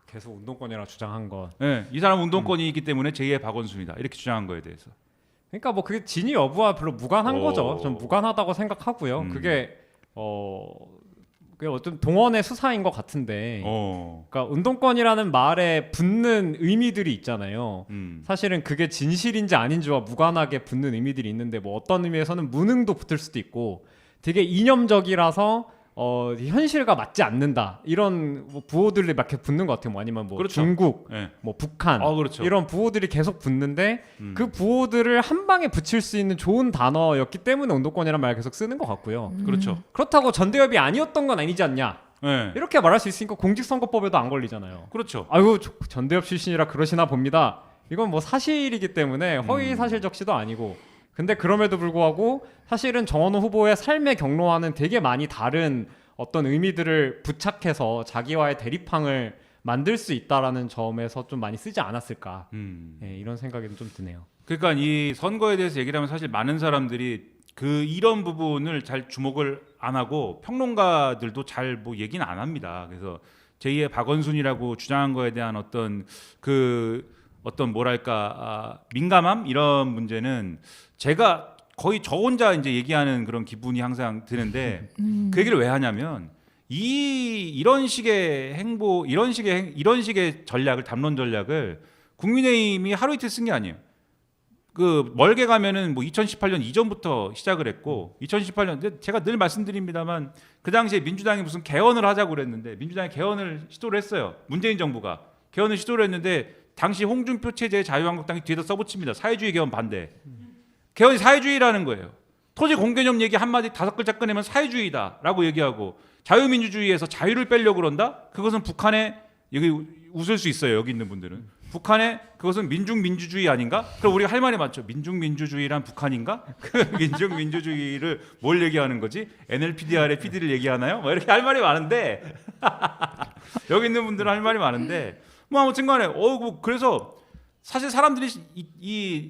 계속 운동권이라 주장한 것. 이 사람 운동권이기 때문에 제2의 박원순이다 이렇게 주장한 거에 대해서. 그러니까 뭐 그게 진위 여부와 별로 무관한 오. 거죠. 좀 무관하다고 생각하고요. 그게 어떤 동원의 수사인 것 같은데. 그러니까 운동권이라는 말에 붙는 의미들이 있잖아요. 사실은 그게 진실인지 아닌지와 무관하게 붙는 의미들이 있는데 뭐 어떤 의미에서는 무능도 붙을 수도 있고 되게 이념적이라서 현실과 맞지 않는다 이런 뭐 부호들이 막 이렇게 붙는 것 같아요. 뭐 아니면 뭐 그렇죠. 중국, 네. 뭐 북한 그렇죠. 이런 부호들이 계속 붙는데 그 부호들을 한 방에 붙일 수 있는 좋은 단어였기 때문에 운동권이라는 말을 계속 쓰는 것 같고요. 그렇죠. 그렇다고 전대협이 아니었던 건 아니지 않냐 네. 이렇게 말할 수 있으니까 공직선거법에도 안 걸리잖아요. 그렇죠. 아이고 전대협 출신이라 그러시나 봅니다. 이건 뭐 사실이기 때문에 허위 사실 적시도 아니고 근데 그럼에도 불구하고 사실은 정원호 후보의 삶의 경로와는 되게 많이 다른 어떤 의미들을 부착해서 자기와의 대립항을 만들 수 있다라는 점에서 좀 많이 쓰지 않았을까 네, 이런 생각이 좀 드네요. 그러니까 이 선거에 대해서 얘기를 하면 사실 많은 사람들이 이런 부분을 잘 주목을 안 하고 평론가들도 잘 뭐 얘기는 안 합니다. 그래서 제2의 박원순이라고 주장한 거에 대한 어떤 뭐랄까 민감함 이런 문제는 제가 거의 저 혼자 이제 얘기하는 그런 기분이 항상 드는데 그 얘기를 왜 하냐면 이런 식의 이런 식의 전략을 담론 전략을 국민의힘이 하루 이틀 쓴 게 아니에요. 멀게 가면은 뭐 2018년 이전부터 시작을 했고 2018년 제가 늘 말씀드립니다만 그 당시에 민주당이 무슨 개헌을 하자고 그랬는데 민주당이 개헌을 시도를 했어요. 문재인 정부가 개헌을 시도를 했는데 당시 홍준표 체제의 자유한국당이 뒤에다 써붙입니다. 사회주의 개헌 반대. 개헌이 사회주의라는 거예요. 토지 공개념 얘기 한마디 5글자 꺼내면 사회주의다라고 얘기하고 자유민주주의에서 자유를 빼려고 그런다? 그것은 북한에 여기 웃을 수 있어요. 여기 있는 분들은. 북한에 그것은 민중민주주의 아닌가? 그럼 우리가 할 말이 많죠. 민중민주주의란 북한인가? 그 민중민주주의를 뭘 얘기하는 거지? NLPDR의 PD를 얘기하나요? 뭐 이렇게 할 말이 많은데 여기 있는 분들은 할 말이 많은데 뭐 아무튼 간에 그래서 사실 사람들이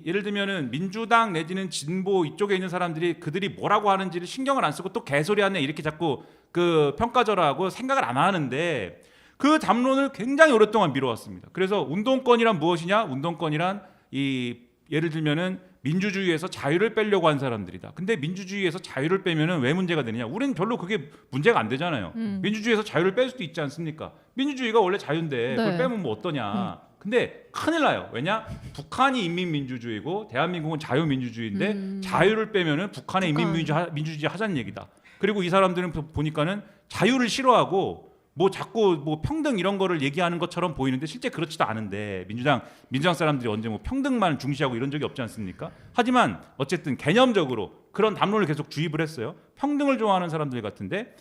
예를 들면은 민주당 내지는 진보 이쪽에 있는 사람들이 그들이 뭐라고 하는지를 신경을 안 쓰고 또 개소리 하네 이렇게 자꾸 평가절하하고 생각을 안 하는데 그 담론을 굉장히 오랫동안 미뤄왔습니다. 그래서 운동권이란 무엇이냐? 운동권이란 예를 들면은 민주주의에서 자유를 빼려고 한 사람들이다. 근데 민주주의에서 자유를 빼면은 왜 문제가 되느냐? 우리는 별로 그게 문제가 안 되잖아요. 민주주의에서 자유를 뺄 수도 있지 않습니까? 민주주의가 원래 자유인데 그걸 빼면 뭐 어떠냐? 근데 큰일 나요. 왜냐? 북한이 인민민주주의고 대한민국은 자유민주주의인데 자유를 빼면은 북한의 인민민주주의 하자는 얘기다. 그리고 이 사람들은 보니까는 자유를 싫어하고 뭐 자꾸 뭐 평등 이런 거를 얘기하는 것처럼 보이는데 실제 그렇지도 않은데 민주당 사람들이 언제 뭐 평등만 중시하고 이런 적이 없지 않습니까? 하지만 어쨌든 개념적으로 그런 담론을 계속 주입을 했어요. 평등을 좋아하는 사람들 같은데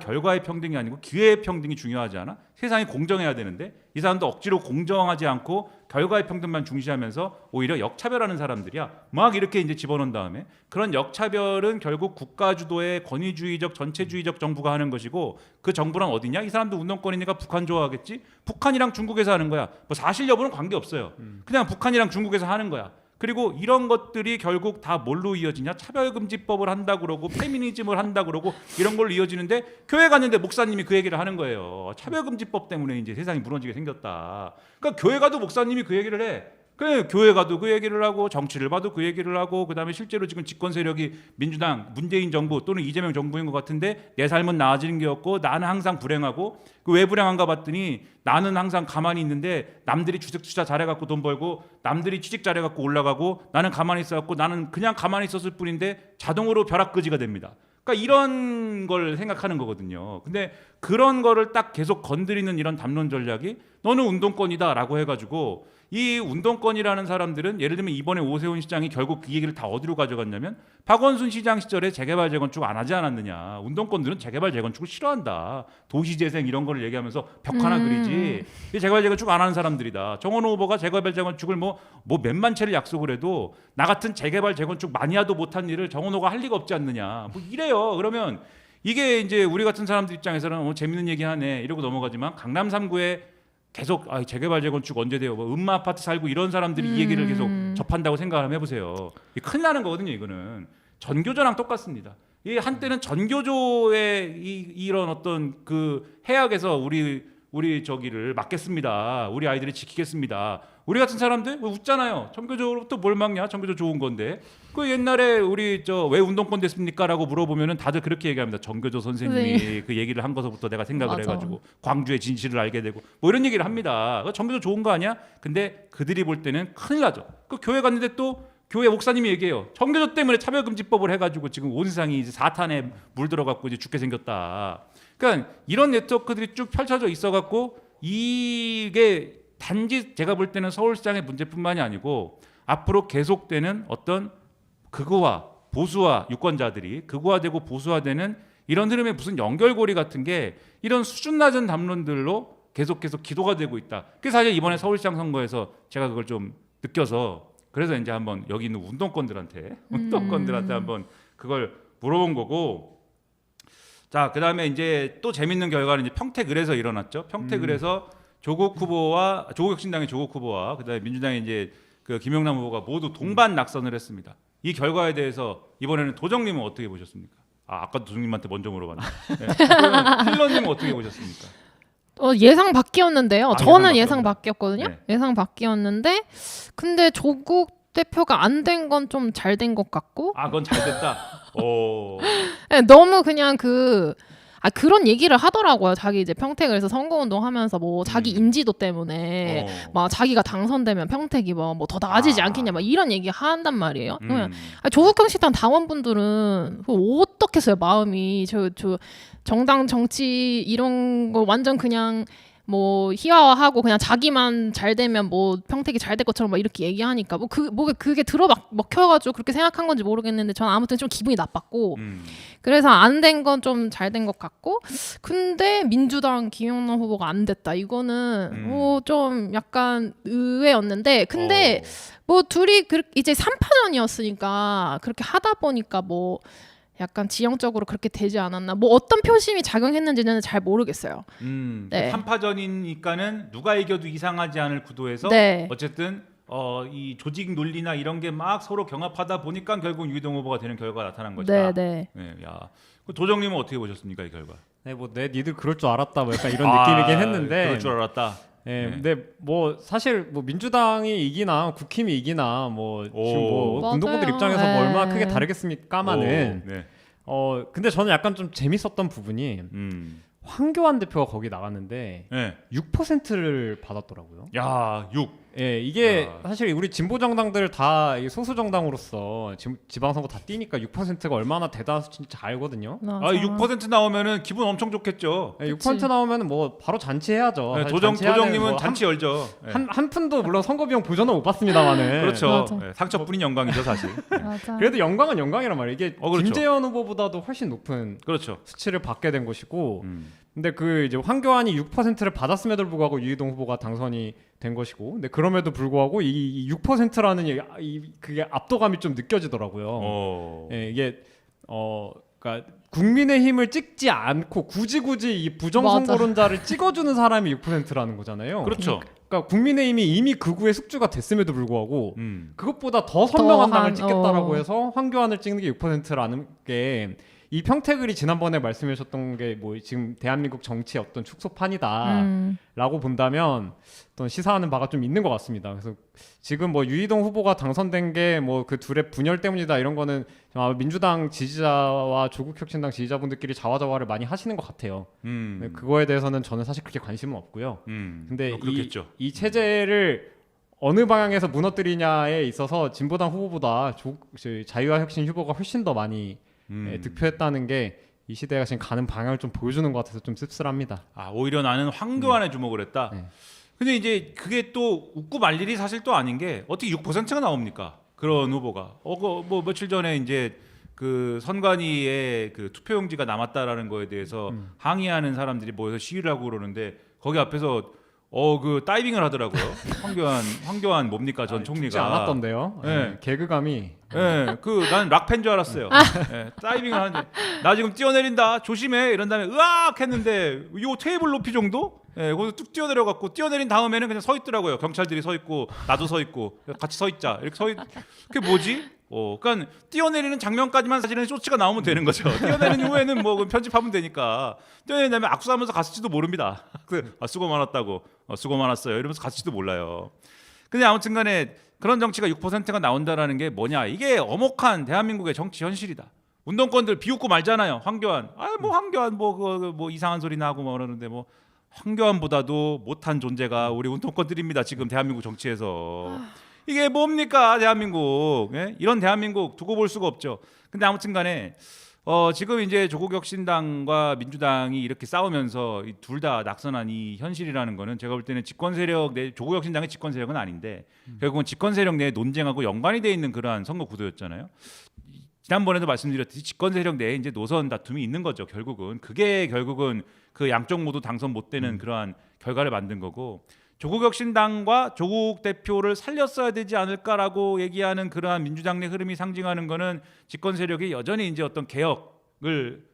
결과의 평등이 아니고 기회의 평등이 중요하지 않아? 세상이 공정해야 되는데 이 사람도 억지로 공정하지 않고 결과의 평등만 중시하면서 오히려 역차별하는 사람들이야. 막 이렇게 이제 집어넣은 다음에 그런 역차별은 결국 국가 주도의 권위주의적 전체주의적 정부가 하는 것이고 그 정부랑 어디냐? 이 사람도 운동권이니까 북한 좋아하겠지? 북한이랑 중국에서 하는 거야. 뭐 사실 여부는 관계없어요. 그냥 북한이랑 중국에서 하는 거야. 그리고 이런 것들이 결국 다 뭘로 이어지냐? 차별금지법을 한다 그러고 페미니즘을 한다 그러고 이런 걸로 이어지는데 교회 갔는데 목사님이 그 얘기를 하는 거예요. 차별금지법 때문에 이제 세상이 무너지게 생겼다. 그러니까 교회 가도 목사님이 그 얘기를 해. 그래 교회 가도 그 얘기를 하고 정치를 봐도 그 얘기를 하고 그다음에 실제로 지금 집권 세력이 민주당, 문재인 정부 또는 이재명 정부인 것 같은데 내 삶은 나아지는 게 없고 나는 항상 불행하고 왜 불행한가 봤더니 나는 항상 가만히 있는데 남들이 주식 투자 잘해갖고 돈 벌고 남들이 취직 잘해갖고 올라가고 나는 가만히 있어갖고 나는 그냥 가만히 있었을 뿐인데 자동으로 벼락거지가 됩니다. 그러니까 이런 걸 생각하는 거거든요. 근데 그런 거를 딱 계속 건드리는 이런 담론 전략이 너는 운동권이다라고 해가지고 이 운동권이라는 사람들은 예를 들면 이번에 오세훈 시장이 결국 그 얘기를 다 어디로 가져갔냐면 박원순 시장 시절에 재개발 재건축 안 하지 않았느냐. 운동권들은 재개발 재건축을 싫어한다. 도시재생 이런 거를 얘기하면서 벽 하나 그리지. 재개발 재건축 안 하는 사람들이다. 정원호 후보가 재개발 재건축을 뭐 몇만 채를 약속을 해도 나 같은 재개발 재건축 마니아도 못한 일을 정원호가 할 리가 없지 않느냐. 뭐 이래요. 그러면 이게 이제 우리 같은 사람들 입장에서는 재밌는 얘기 하네 이러고 넘어가지만 강남 3구에 계속 재개발 재건축 언제 돼요? 뭐 음마 아파트 살고 이런 사람들이 이 얘기를 계속 접한다고 생각을 해보세요. 큰일 나는 거거든요. 이거는 전교조랑 똑같습니다. 이 한때는 전교조의 이런 어떤 그 해악에서 우리 저기를 막겠습니다. 우리 아이들이 지키겠습니다. 우리 같은 사람들 웃잖아요. 전교조로부터 뭘 막냐? 전교조 좋은 건데. 그 옛날에 우리 저 왜 운동권 됐습니까라고 물어보면은 다들 그렇게 얘기합니다. 전교조 선생님이 그 얘기를 한 것부터 내가 생각을 맞아. 해가지고 광주의 진실을 알게 되고 뭐 이런 얘기를 합니다. 전교조 좋은 거 아니야? 근데 그들이 볼 때는 큰일 나죠. 그 교회 갔는데 또 교회 목사님이 얘기해요. 전교조 때문에 차별금지법을 해가지고 지금 온 세상이 이제 사탄에 물들어갖고 이제 죽게 생겼다. 그러니까 이런 네트워크들이 쭉 펼쳐져 있어갖고 이게 단지 제가 볼 때는 서울시장의 문제뿐만이 아니고 앞으로 계속되는 어떤 극우화, 보수화 유권자들이 극우화되고 보수화되는 이런 흐름의 무슨 연결고리 같은 게 이런 수준 낮은 담론들로 계속 기도가 되고 있다. 그래서 사실 이번에 서울시장 선거에서 제가 그걸 좀 느껴서 그래서 이제 한번 여기 있는 운동권들한테 한번 그걸 물어본 거고. 자, 그다음에 이제 또 재밌는 결과는 이제 평택을에서 일어났죠. 평택을에서 조국혁신당의 조국 후보와 그다음에 민주당의 이제 그 김영남 후보가 모두 동반 낙선을 했습니다. 이 결과에 대해서 이번에는 도정님은 어떻게 보셨습니까? 아까 도정님한테 먼저 물어봤네. 네. 힐러님은 어떻게 보셨습니까? 예상 밖이었는데요. 아, 저는 예상 예상 밖이었거든요. 네. 예상 밖이었는데 근데 조국 대표가 안 된 건 좀 잘 된 것 같고 그건 잘 됐다. 오. 네, 너무 그냥 그런 얘기를 하더라고요. 자기 이제 평택에서 선거운동 하면서 뭐 자기 인지도 때문에 막 자기가 당선되면 평택이 뭐 더 나아지지 않겠냐 막 이런 얘기 한단 말이에요. 그러면 조국혁신당 당원분들은 어떻겠어요 마음이 저 정당 정치 이런 거 완전 그냥 뭐 희화화하고 그냥 자기만 잘 되면 뭐 평택이 잘 될 것처럼 막 이렇게 얘기하니까 그게 먹혀가지고 그렇게 생각한 건지 모르겠는데 저는 아무튼 좀 기분이 나빴고 그래서 안 된 건 좀 잘 된 것 같고 근데 민주당 김영남 후보가 안 됐다 이거는 좀 약간 의외였는데 근데 뭐 둘이 이제 3파전이었으니까 그렇게 하다 보니까 뭐 약간 지형적으로 그렇게 되지 않았나 뭐 어떤 표심이 작용했는지는 잘 모르겠어요. 네. 3파전이니까는 누가 이겨도 이상하지 않을 구도에서 네. 어쨌든 이 조직 논리나 이런 게 막 서로 경합하다 보니까 결국 유희동 후보가 되는 결과가 나타난 것이다. 네. 야, 그 도정님은 어떻게 보셨습니까 이 결과? 네, 뭐 니들 그럴 줄 알았다 뭐 약간 이런 느낌이긴 했는데. 그럴 줄 알았다. 네, 근데 뭐 사실 뭐 민주당이 이기나 국힘이 이기나 뭐 지금 뭐 맞아요. 운동권들 입장에서 뭐 얼마나 크게 다르겠습니까마는 네. 근데 저는 약간 좀 재밌었던 부분이 황교안 대표가 거기 나갔는데 네. 6%를 받았더라고요. 야, 6. 예, 이게 사실 우리 진보 정당들 다 소수 정당으로서 지방선거 다 뛰니까 6%가 얼마나 대단한 수치인지 잘 알거든요. 6% 나오면은 기분 엄청 좋겠죠. 예, 6% 나오면은 뭐 바로 잔치해야죠. 네, 사실 도정님은 뭐 잔치 열죠. 한 푼도 물론 선거 비용 보전은 못 받습니다만은. 그렇죠. 네, 상처 뿌린 영광이죠 사실. 맞아. 그래도 영광은 영광이란 말이에요. 이게 그렇죠. 김재현 후보보다도 훨씬 높은 그렇죠. 수치를 받게 된 것이고, 근데 그 이제 황교안이 6%를 받았음에도 불구하고 유희동 후보가 당선이 된 것이고, 근데 그럼에도 불구하고 이 6%라는 그게 압도감이 좀 느껴지더라고요. 예, 이게 그러니까 국민의힘을 찍지 않고 굳이 이 부정선거론자를 찍어주는 사람이 6%라는 거잖아요. 그렇죠. 그러니까 국민의힘이 이미 극우의 숙주가 됐음에도 불구하고 그것보다 더 선명한 당을 찍겠다라고 해서 황교안을 찍는 게 6%라는 게 이 평택을이 지난번에 말씀하셨던 게 뭐 지금 대한민국 정치의 어떤 축소판이다라고 본다면 또 시사하는 바가 좀 있는 것 같습니다. 그래서 지금 뭐 유희동 후보가 당선된 게 뭐 그 둘의 분열 때문이다 이런 거는 민주당 지지자와 조국혁신당 지지자분들끼리 자화자화를 많이 하시는 것 같아요. 그거에 대해서는 저는 사실 그렇게 관심은 없고요. 근데 그렇겠죠. 이 체제를 어느 방향에서 무너뜨리냐에 있어서 진보당 후보보다 자유와 혁신 후보가 훨씬 더 많이 득표했다는 게 이 시대가 지금 가는 방향을 좀 보여주는 것 같아서 좀 씁쓸합니다. 오히려 나는 황교안에 주목을 했다. 네. 근데 이제 그게 또 웃고 말 일이 사실 또 아닌 게 어떻게 6%가 나옵니까? 그런 후보가. 뭐 며칠 전에 이제 그 선관위에 그 투표용지가 남았다라는 거에 대해서 항의하는 사람들이 모여서 시위를 하고 그러는데 거기 앞에서 그 다이빙을 하더라고요. 황교안 뭡니까 전 총리가. 죽지 않았던데요. 네. 개그감이. 네, 난 락팬 줄 알았어요. 네, 다이빙을 하는데 나 지금 뛰어내린다 조심해 이런 다음에 으악 했는데 요 테이블 높이 정도? 거기서 뚝 뛰어내려갖고 뛰어내린 다음에는 그냥 서 있더라고요. 경찰들이 서 있고 나도 서 있고 같이 서 있자 이렇게 그게 뭐지? 그러니까 뛰어내리는 장면까지만 사실은 쇼츠가 나오면 되는 거죠. 뛰어내리는 후에는 뭐 편집하면 되니까 뛰어내린 다음에 악수하면서 갔을지도 모릅니다. 수고 많았다고 수고 많았어요 이러면서 갔을지도 몰라요. 근데 아무튼간에 그런 정치가 6%가 나온다라는 게 뭐냐? 이게 엄혹한 대한민국의 정치 현실이다. 운동권들 비웃고 말잖아요. 황교안, 황교안 뭐 이상한 소리 나고 뭐 그러는데 뭐 황교안보다도 못한 존재가 우리 운동권들입니다. 지금 대한민국 정치에서 이게 뭡니까 대한민국? 예? 이런 대한민국 두고 볼 수가 없죠. 근데 아무튼간에 지금 이제 조국혁신당과 민주당이 이렇게 싸우면서 둘 다 낙선한 이 현실이라는 거는 제가 볼 때는 집권 세력 내 조국혁신당의 집권 세력은 아닌데 결국은 집권 세력 내 논쟁하고 연관이 돼 있는 그러한 선거 구도였잖아요. 지난번에도 말씀드렸듯이 집권 세력 내에 이제 노선 다툼이 있는 거죠. 결국은 그게 그 양쪽 모두 당선 못 되는 그러한 결과를 만든 거고 조국혁신당과 조국 대표를 살렸어야 되지 않을까라고 얘기하는 그러한 민주당 내 흐름이 상징하는 거는 집권 세력이 여전히 이제 어떤 개혁을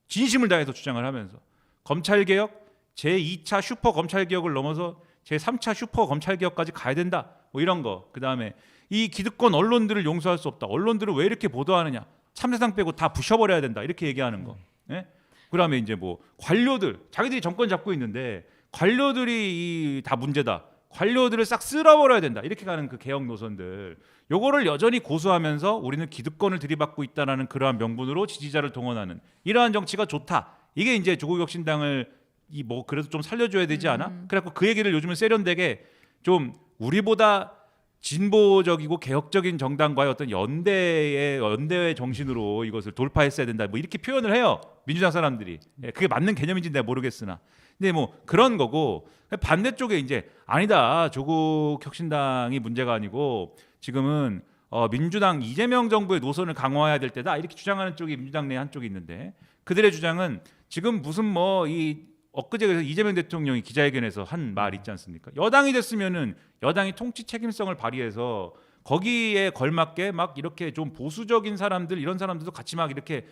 진심을 다해서 주장을 하면서 검찰 개혁, 제2차 슈퍼 검찰 개혁을 넘어서 제3차 슈퍼 검찰 개혁까지 가야 된다. 뭐 이런 거. 그다음에 이 기득권 언론들을 용서할 수 없다. 언론들을 왜 이렇게 보도하느냐? 참세상 빼고 다 부셔버려야 된다. 이렇게 얘기하는 거. 예? 그다음에 이제 뭐 관료들, 자기들이 정권 잡고 있는데 관료들이 다 문제다. 관료들을 싹 쓸어버려야 된다. 이렇게 가는 그 개혁 노선들. 요거를 여전히 고수하면서 우리는 기득권을 들이받고 있다라는 그러한 명분으로 지지자를 동원하는 이러한 정치가 좋다. 이게 이제 조국혁신당을 그래도 좀 살려줘야 되지 않아? 그래갖고 그 얘기를 요즘은 세련되게 좀 우리보다 진보적이고 개혁적인 정당과의 어떤 연대의 정신으로 이것을 돌파했어야 된다. 뭐 이렇게 표현을 해요. 민주당 사람들이. 그게 맞는 개념인지 내가 모르겠으나. 근데 뭐 그런 거고 반대쪽에 이제 아니다. 조국 혁신당이 문제가 아니고 지금은 민주당 이재명 정부의 노선을 강화해야 될 때다. 이렇게 주장하는 쪽이 민주당 내 한쪽이 있는데 그들의 주장은 지금 무슨 엊그제 그래서 이재명 대통령이 기자회견에서 한 말 있지 않습니까? 여당이 됐으면은 여당이 통치 책임성을 발휘해서 거기에 걸맞게 막 이렇게 좀 보수적인 사람들 이런 사람들도 같이 막 이렇게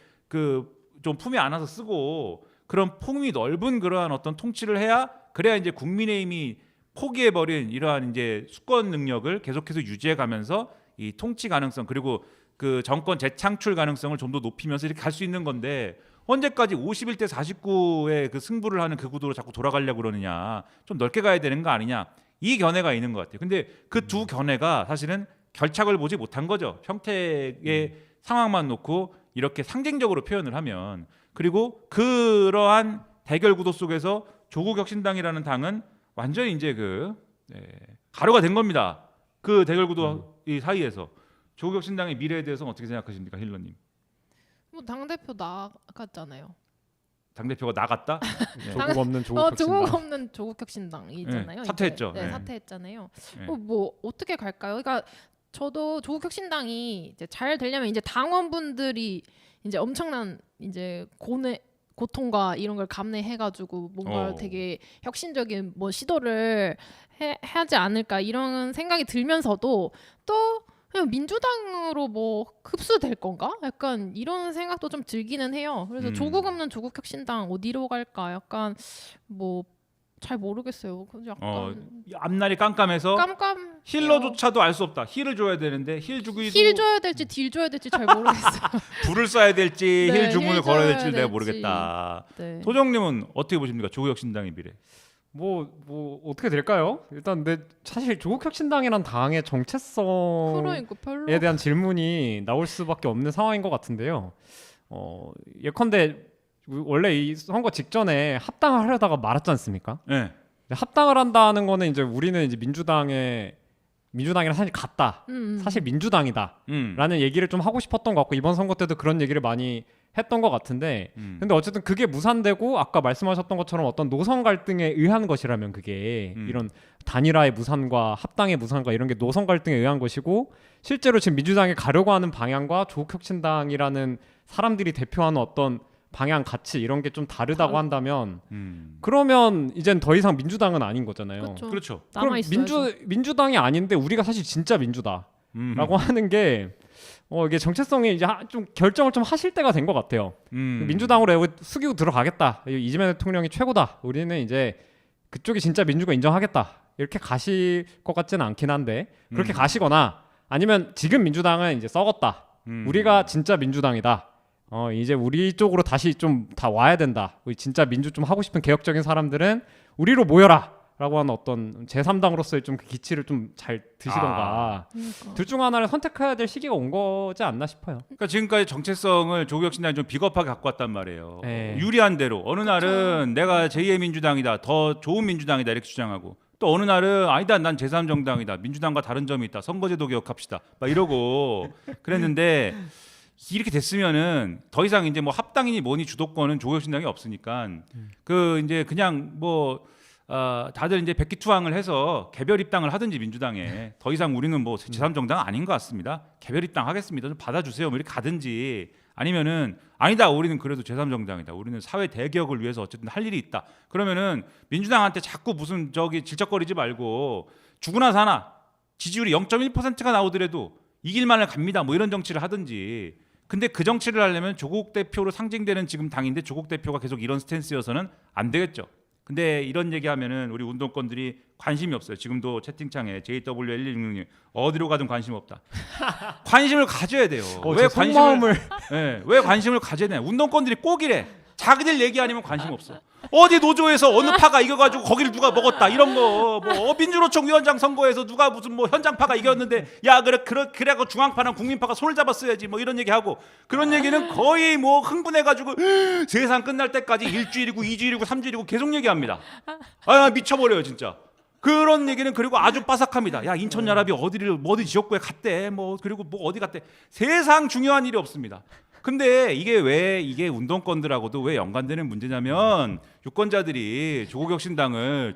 좀 품에 안아서 쓰고 그런 폭이 넓은 그러한 어떤 통치를 해야 그래야 이제 국민의힘이 포기해버린 이러한 이제 수권 능력을 계속해서 유지해가면서 이 통치 가능성 그리고 그 정권 재창출 가능성을 좀 더 높이면서 이렇게 갈 수 있는 건데 언제까지 51대 49의 그 승부를 하는 그 구도로 자꾸 돌아가려고 그러느냐 좀 넓게 가야 되는 거 아니냐 이 견해가 있는 것 같아요. 근데 그 두 견해가 사실은 결착을 보지 못한 거죠. 평택의 상황만 놓고 이렇게 상징적으로 표현을 하면 그리고 그러한 대결 구도 속에서 조국혁신당이라는 당은 완전히 이제 가루가 된 겁니다. 그 대결 구도 이 사이에서 조국혁신당의 미래에 대해서는 어떻게 생각하십니까, 힐러님? 뭐 당대표 나갔잖아요. 당대표가 나갔다? 네. 조국 없는 조국 조국 없는 조국혁신당이잖아요. 네, 사퇴했죠. 네, 네. 사퇴했잖아요. 네. 뭐 어떻게 갈까요? 그러니까 저도 조국혁신당이 이제 잘 되려면 이제 당원분들이 이제 엄청난 이제 고통과 이런 걸 감내해가지고 뭔가 되게 혁신적인 뭐 시도를 하지 않을까 이런 생각이 들면서도 또 그냥 민주당으로 뭐 흡수될 건가? 약간 이런 생각도 좀 들기는 해요. 그래서 조국 없는 조국혁신당 어디로 갈까? 약간 뭐 잘 모르겠어요. 그래서 약간 앞날이 깜깜해서 깜깜. 힐러조차도 알 수 없다. 힐을 줘야 되는데 힐 줘야 될지 딜 줘야 될지 잘 모르겠어요. 불을 쏴야 될지 네, 힐 주문을 힐 걸어야 줘야 될지 내가 될지. 모르겠다. 네. 도정님은 어떻게 보십니까? 조국혁신당의 미래. 뭐 어떻게 될까요? 일단 근데 사실 조국혁신당이란 당의 정체성에 그러니까 별로. 대한 질문이 나올 수밖에 없는 상황인 것 같은데요. 예컨대 원래 이 선거 직전에 합당을 하려다가 말았지 않습니까? 네. 합당을 한다는 거는 이제 우리는 이제 민주당이랑 사실 같다. 사실 민주당이다라는 얘기를 좀 하고 싶었던 것 같고 이번 선거 때도 그런 얘기를 많이 했던 것 같은데 근데 어쨌든 그게 무산되고 아까 말씀하셨던 것처럼 어떤 노선 갈등에 의한 것이라면 그게 이런 단일화의 무산과 합당의 무산과 이런 게 노선 갈등에 의한 것이고 실제로 지금 민주당이 가려고 하는 방향과 조국혁신당이라는 사람들이 대표하는 어떤 방향 가치 이런 게 좀 다르다고 한다면 그러면 이젠 더 이상 민주당은 아닌 거잖아요. 그렇죠. 그럼 민주당이 아닌데 우리가 사실 진짜 민주다라고 하는 게 이게 정체성이 이제 좀 결정을 좀 하실 때가 된 것 같아요. 민주당으로 숙이고 들어가겠다. 이재명 대통령이 최고다. 우리는 이제 그쪽이 진짜 민주가 인정하겠다. 이렇게 가실 것 같지는 않긴 한데 그렇게 가시거나 아니면 지금 민주당은 이제 썩었다. 우리가 진짜 민주당이다. 이제 우리 쪽으로 다시 좀 다 와야 된다. 우리 진짜 민주 좀 하고 싶은 개혁적인 사람들은 우리로 모여라라고 하는 어떤 제3당으로서의 좀 그 기치를 좀 잘 드시던가 그러니까. 둘 중 하나를 선택해야 될 시기가 온 거지 않나 싶어요. 그러니까 지금까지 정체성을 조국혁신당이 좀 비겁하게 갖고 왔단 말이에요. 네. 유리한 대로 어느 날은 내가 제2의 민주당이다, 더 좋은 민주당이다 이렇게 주장하고 또 어느 날은 아니다, 난 제3정당이다, 민주당과 다른 점이 있다, 선거제도 개혁합시다 막 이러고 그랬는데 이렇게 됐으면은 더 이상 이제 뭐 합당이니 뭐니 주도권은 조국혁신당이 없으니까 그 이제 그냥 뭐 다들 이제 백기투항을 해서 개별 입당을 하든지 민주당에 더 이상 우리는 뭐 제3정당 아닌 것 같습니다. 개별 입당 하겠습니다. 좀 받아주세요. 뭐 이렇게 가든지 아니면은 아니다. 우리는 그래도 제3정당이다. 우리는 사회 대개혁을 위해서 어쨌든 할 일이 있다. 그러면은 민주당한테 자꾸 무슨 저기 질척거리지 말고 죽으나 사나 지지율이 0.1%가 나오더라도 이길만을 갑니다. 뭐 이런 정치를 하든지. 근데 그 정치를 하려면 조국 대표로 상징되는 지금 당인데 조국 대표가 계속 이런 스탠스여서는 안 되겠죠. 근데 이런 얘기하면은 우리 운동권들이 관심이 없어요. 지금도 채팅창에 JW1166님 어디로 가든 관심 없다. 관심을 가져야 돼요. 왜 속마음을 왜 관심을 가져야 되냐? 운동권들이 꼭 이래. 자기들 얘기 아니면 관심 없어. 어디 노조에서 어느 파가 이겨가지고 거기를 누가 먹었다 이런 거 뭐 민주노총 위원장 선거에서 누가 무슨 뭐 현장파가 이겼는데 야 그래고 중앙파랑 국민파가 손을 잡았어야지 뭐 이런 얘기하고 그런 얘기는 거의 뭐 흥분해가지고 세상 끝날 때까지 일주일이고 2주일이고 3주일이고 계속 얘기합니다. 아 미쳐버려요 진짜. 그런 얘기는 그리고 아주 빠삭합니다. 야 인천연합이 어디 지역구에 갔대 뭐 그리고 뭐 어디 갔대. 세상 중요한 일이 없습니다. 근데 이게 왜 이게 운동권들하고도 왜 연관되는 문제냐면 유권자들이 조국혁신당을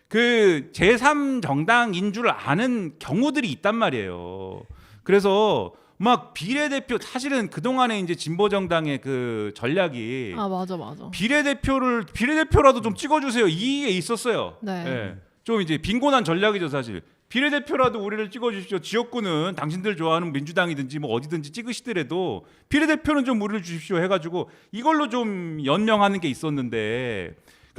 그 제3정당인 줄 아는 경우들이 있단 말이에요. 그래서 막 비례대표 사실은 그동안에 이제 진보정당의 그 전략이 맞아. 비례대표라도 좀 찍어주세요 이게 있었어요. 네. 예. 좀 이제 빈곤한 전략이죠 사실. 비례대표라도 우리를 찍어주십시오. 지역구는 당신들 좋아하는 민주당이든지 뭐 어디든지 찍으시더라도 비례대표는 좀 우리를 주십시오 해가지고 이걸로 좀 연명하는 게 있었는데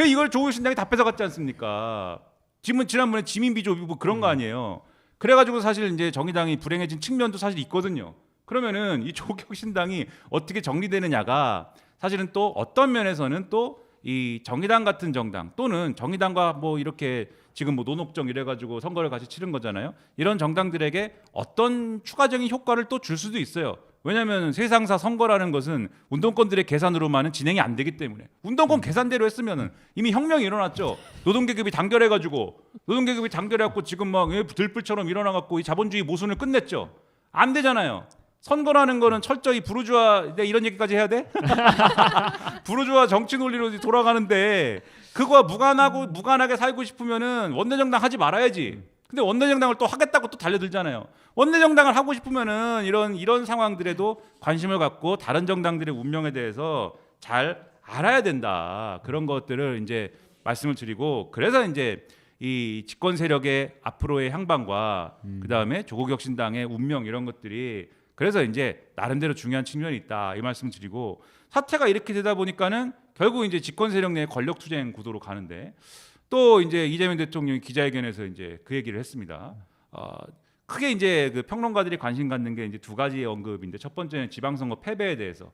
이걸 조국혁신당이 다 뺏어갔지 않습니까? 지난번에 지민비조 뭐 그런 거 아니에요. 그래가지고 사실 이제 정의당이 불행해진 측면도 사실 있거든요. 그러면은 이 조국혁신당이 어떻게 정리되느냐가 사실은 또 어떤 면에서는 또 이 정의당 같은 정당 또는 정의당과 뭐 이렇게 지금 뭐 노녹정 이래가지고 선거를 같이 치른 거잖아요. 이런 정당들에게 어떤 추가적인 효과를 또 줄 수도 있어요. 왜냐하면 세상사 선거라는 것은 운동권들의 계산으로만은 진행이 안 되기 때문에 운동권 계산대로 했으면은 이미 혁명이 일어났죠. 노동계급이 단결해갖고 지금 막 들불처럼 일어나갖고 이 자본주의 모순을 끝냈죠. 안 되잖아요. 선거라는 거는 철저히 부르주아 이런 얘기까지 해야 돼? 부르주아 정치 논리로 돌아가는데 그거와 무관하게 살고 싶으면은 원내정당 하지 말아야지. 근데 원내정당을 또 하겠다고 또 달려들잖아요. 원내정당을 하고 싶으면은 이런 상황들에도 관심을 갖고 다른 정당들의 운명에 대해서 잘 알아야 된다. 그런 것들을 이제 말씀을 드리고 그래서 이제 이 집권 세력의 앞으로의 향방과 그다음에 조국혁신당의 운명 이런 것들이 그래서 이제 나름대로 중요한 측면이 있다 이 말씀 드리고 사태가 이렇게 되다 보니까는 결국 이제 집권 세력 내 권력 투쟁 구도로 가는데 또 이제 이재명 대통령이 기자회견에서 이제 그 얘기를 했습니다. 크게 이제 그 평론가들이 관심 갖는 게 이제 두 가지 언급인데 첫 번째는 지방선거 패배에 대해서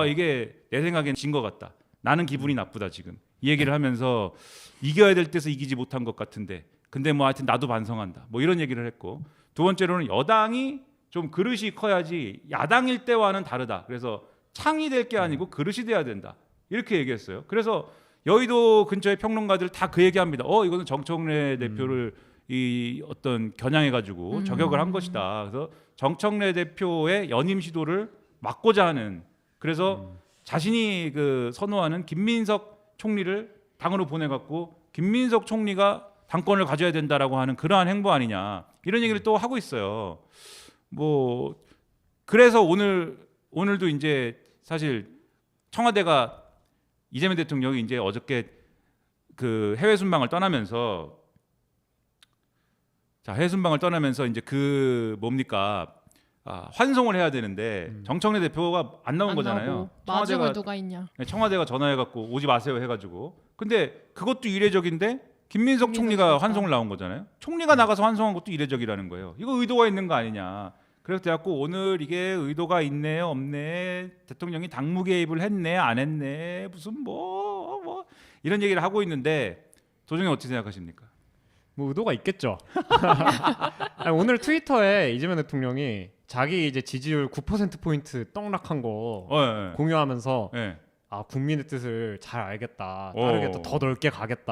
이게 내 생각엔 진 것 같다. 나는 기분이 나쁘다 지금 이 얘기를 하면서 이겨야 될 때서 이기지 못한 것 같은데 근데 뭐 하여튼 나도 반성한다 뭐 이런 얘기를 했고 두 번째로는 여당이 좀 그릇이 커야지 야당일 때와는 다르다. 그래서 창이 될 게 아니고 그릇이 돼야 된다. 이렇게 얘기했어요. 그래서 여의도 근처의 평론가들 다 그 얘기합니다. 이거는 정청래 대표를 이 어떤 겨냥해가지고 저격을 한 것이다. 그래서 정청래 대표의 연임 시도를 막고자 하는 그래서 자신이 그 선호하는 김민석 총리를 당으로 보내갖고 김민석 총리가 당권을 가져야 된다라고 하는 그러한 행보 아니냐 이런 얘기를 또 하고 있어요. 뭐 그래서 오늘도 이제 사실 청와대가 이재명 대통령이 이제 어저께 그 해외 순방을 떠나면서 이제 그 뭡니까 환송을 해야 되는데 정청래 대표가 안 나온 거잖아요. 마중을 누가 있냐? 청와대가 전화해갖고 오지 마세요 해가지고 근데 그것도 이례적인데 김민석 총리가 총리가. 환송을 나온 거잖아요. 총리가 나가서 환송한 것도 이례적이라는 거예요. 이거 의도가 있는 거 아니냐. 그래서 대갖고 오늘 이게 의도가 있네 없네 대통령이 당무 개입을 했네 안 했네 무슨 뭐 이런 얘기를 하고 있는데 도정님 어떻게 생각하십니까? 뭐 의도가 있겠죠. 아니, 오늘 트위터에 이재명 대통령이 자기 이제 지지율 9% 포인트 떡락한 거 예. 공유하면서 예. 아 국민의 뜻을 잘 알겠다. 어. 따르겠다. 더 넓게 가겠다.